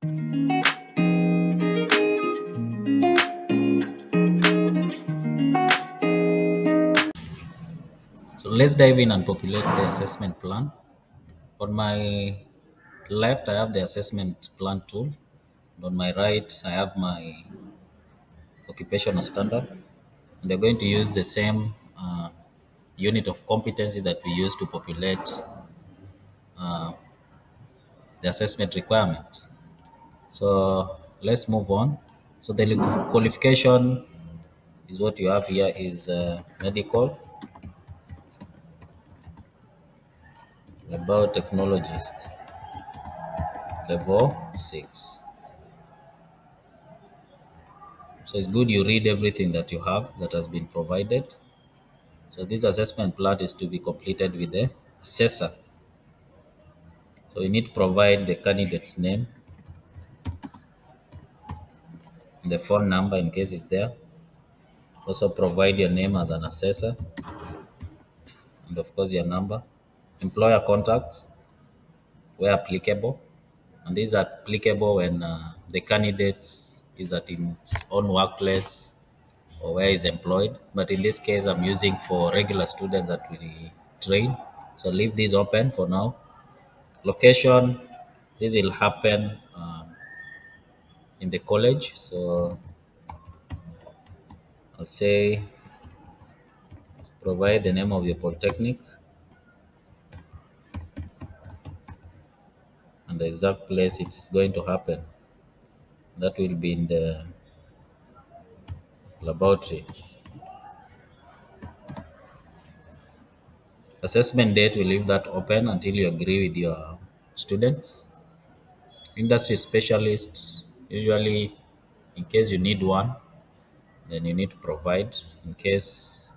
So let's dive in and populate the assessment plan. On my left, I have the assessment plan tool. On my right, I have my occupational standard. And they're going to use the same unit of competency that we use to populate uh, the assessment requirement. So let's move on. So the qualification is what you have here is medical biotechnologist level 6. So it's good you read everything that you have that has been provided. So this assessment plan is to be completed with the assessor. So you need to provide the candidate's name, the phone number in case it's there. Also provide your name as an assessor, and of course your number. Employer contacts where applicable, and these are applicable when the candidate is at his own workplace or where he's employed. But in this case, I'm using for regular students that we train. So leave this open for now. Location, this will happen in the college. So I'll say provide the name of your polytechnic and the exact place it's going to happen. That will be in the laboratory. Assessment date, we leave that open until you agree with your students. Industry specialist, usually in case you need one, then you need to provide in case.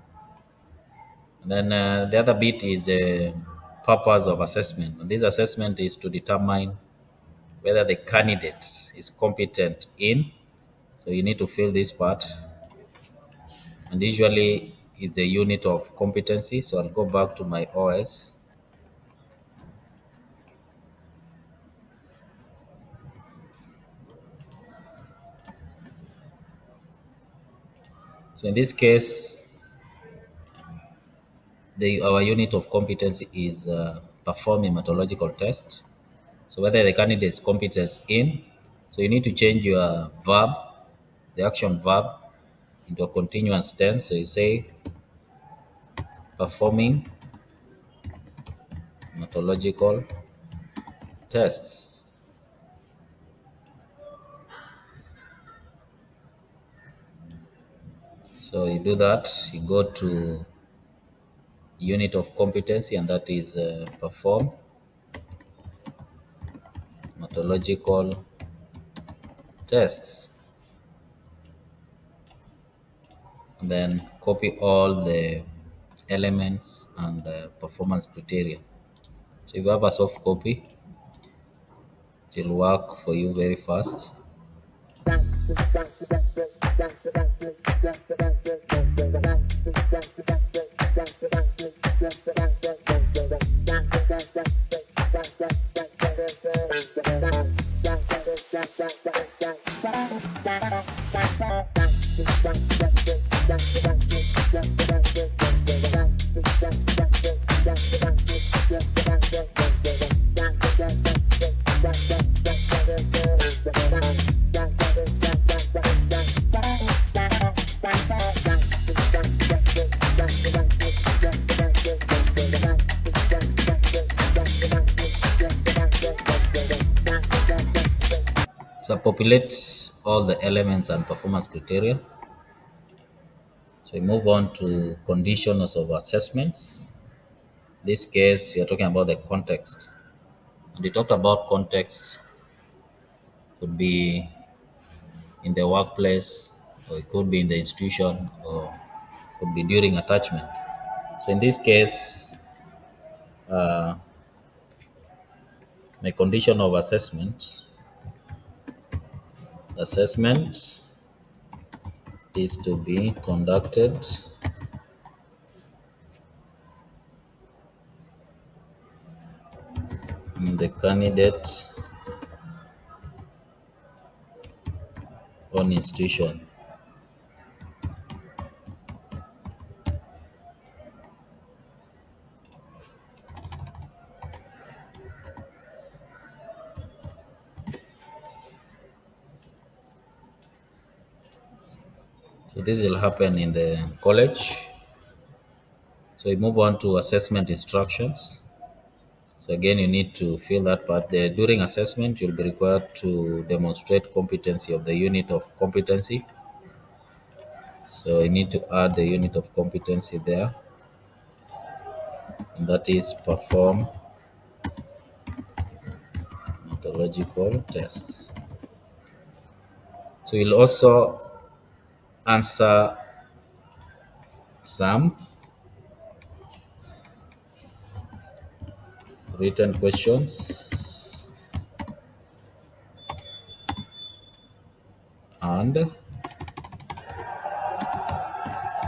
And then the other bit is the purpose of assessment. And this assessment is to determine whether the candidate is competent in. So you need to fill this part. And usually is the unit of competency. So I'll go back to my OS. So in this case, our unit of competency is perform a methodological test. So whether the candidate is competent in, so you need to change your verb, the action verb, into a continuous tense. So you say performing methodological tests. So you do that, you go to unit of competency, and that is perform methodological tests. And then copy all the elements and the performance criteria. So if you have a soft copy, it will work for you very fast. So populate all the elements and performance criteria. So we move on to conditions of assessments. In this case, you're talking about the context. And we talked about context could be in the workplace, or it could be in the institution, or could be during attachment. So in this case, uh, my condition of assessment is to be conducted in the candidate own institution. So this will happen in the college. So we move on to assessment instructions. So again, you need to fill that part there. During assessment, you'll be required to demonstrate competency of the unit of competency. So you need to add the unit of competency there, and that is perform methodological tests. So you'll also answer some written questions and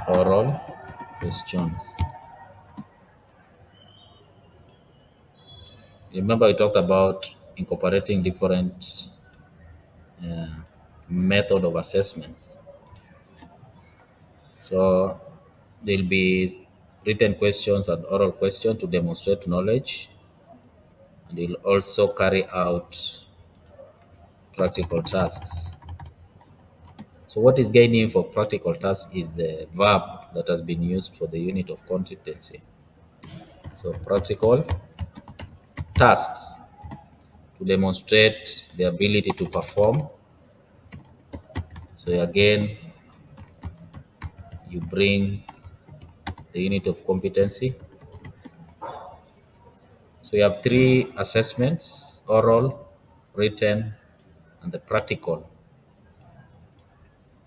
oral questions. Remember, we talked about incorporating different uh, method of assessments. So there'll be written questions and oral questions to demonstrate knowledge, and you'll also carry out practical tasks. So what is gaining for practical tasks is the verb that has been used for the unit of competency. So practical tasks to demonstrate the ability to perform. So again, you bring the unit of competency. So you have three assessments: oral, written, and the practical.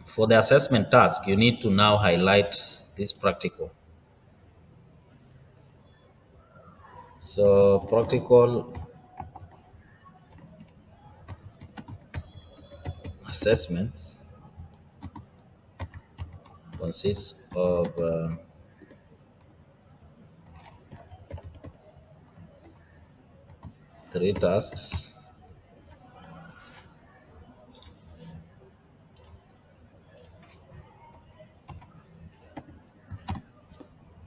For the assessment task, you need to now highlight this practical. So practical assessments consists of three tasks.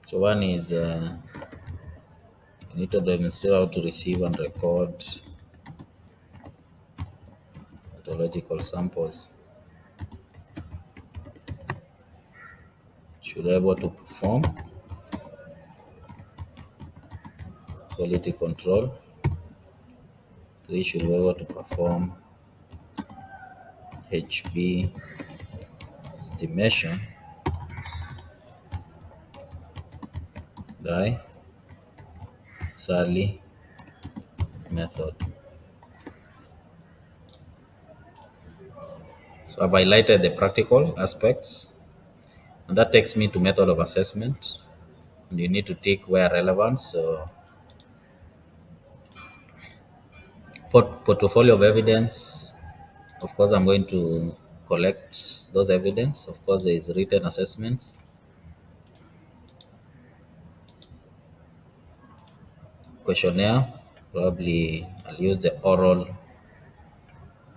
So one is you need to demonstrate how to receive and record methodological samples. Should be able to perform quality control. Three, should be able to perform HB estimation by Sally method. So I've highlighted the practical aspects, and that takes me to method of assessment. And you need to tick where relevant. So portfolio of evidence, of course, I'm going to collect those evidence. Of course, there is written assessments. Questionnaire, probably I'll use the oral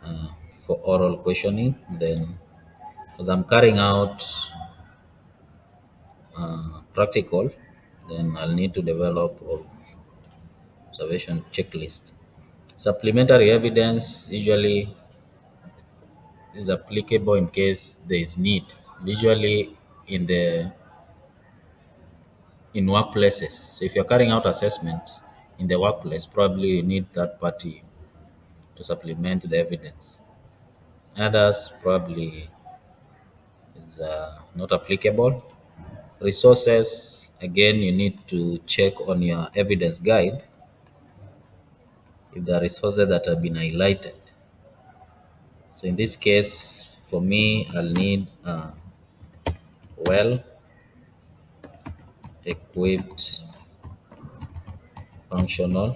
uh, for oral questioning. Then, as I'm carrying out practical, then I'll need to develop observation checklist. Supplementary evidence usually is applicable in case there is need. Usually in the in workplaces. So if you're carrying out assessment in the workplace, probably you need third party to supplement the evidence. Others probably is not applicable. Resources, again, you need to check on your evidence guide if there are resources that have been highlighted. So in this case, for me, I'll need well equipped functional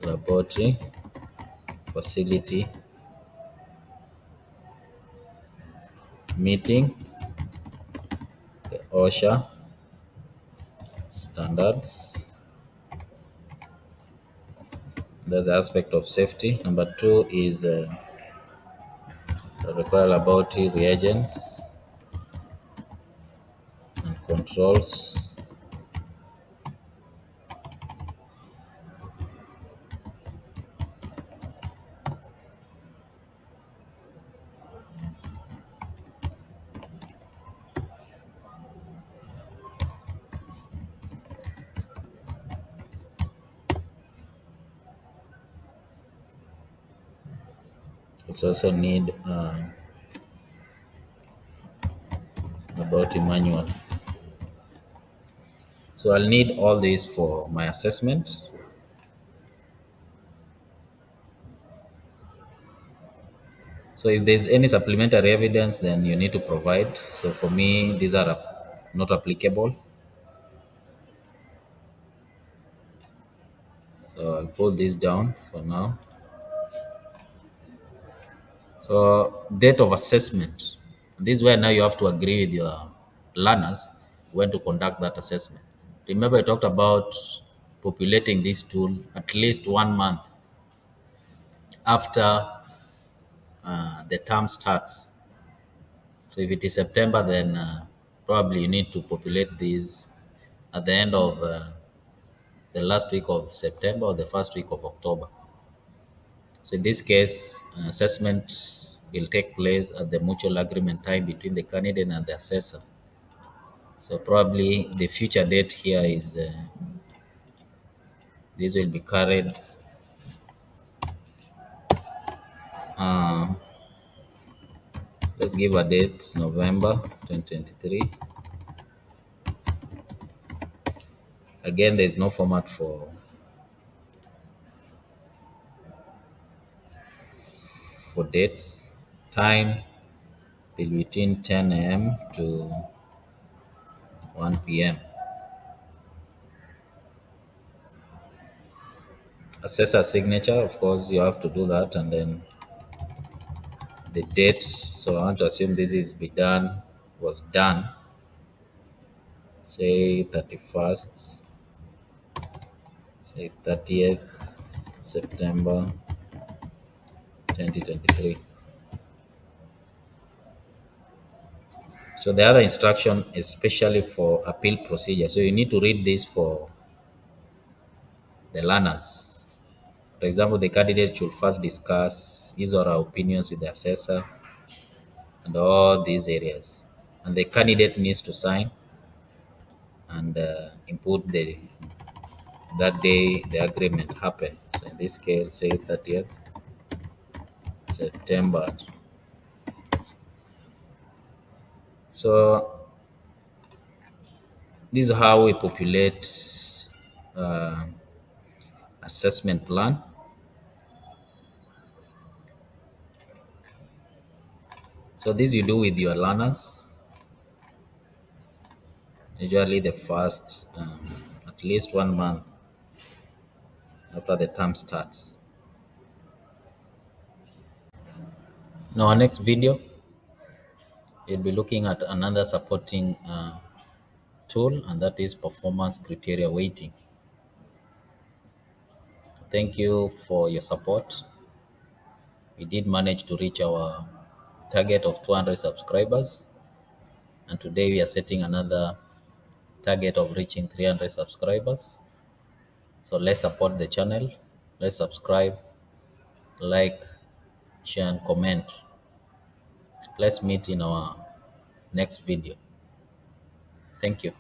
laboratory facility meeting the OSHA standards. There's the aspect of safety. Number two is require laboratory reagents and controls. It's also need laboratory manual. So I'll need all these for my assessment. So if there's any supplementary evidence, then you need to provide. So for me, these are not applicable. So I'll put this down for now. So date of assessment. This is where now you have to agree with your learners when to conduct that assessment. Remember I talked about populating this tool at least 1 month after the term starts. So if it is September, then probably you need to populate these at the end of the last week of September or the first week of October. So in this case, assessment will take place at the mutual agreement time between the candidate and the assessor. So probably the future date here is this will be carried uh, let's give a date, November 2023. Again, there is no format for dates. Time will be between 10 a.m. to 1 p.m. Assessor signature, of course, you have to do that, and then the date. So I want to assume this is be done was done, say 31st, say 30th September 2023. So the other instruction is especially for appeal procedure. So you need to read this for the learners. For example, the candidate should first discuss his or her opinions with the assessor and all these areas. And the candidate needs to sign and input that day the agreement happened. So in this case, say 30th September. So this is how we populate uh, assessment plan. So this you do with your learners. Usually the first at least 1 month after the term starts. Now, our next video, we'll be looking at another supporting tool, and that is performance criteria weighting. Thank you for your support. We did manage to reach our target of 200 subscribers, and today we are setting another target of reaching 300 subscribers. So let's support the channel. Let's subscribe, like, share, and comment. Let's meet in our next video. Thank you.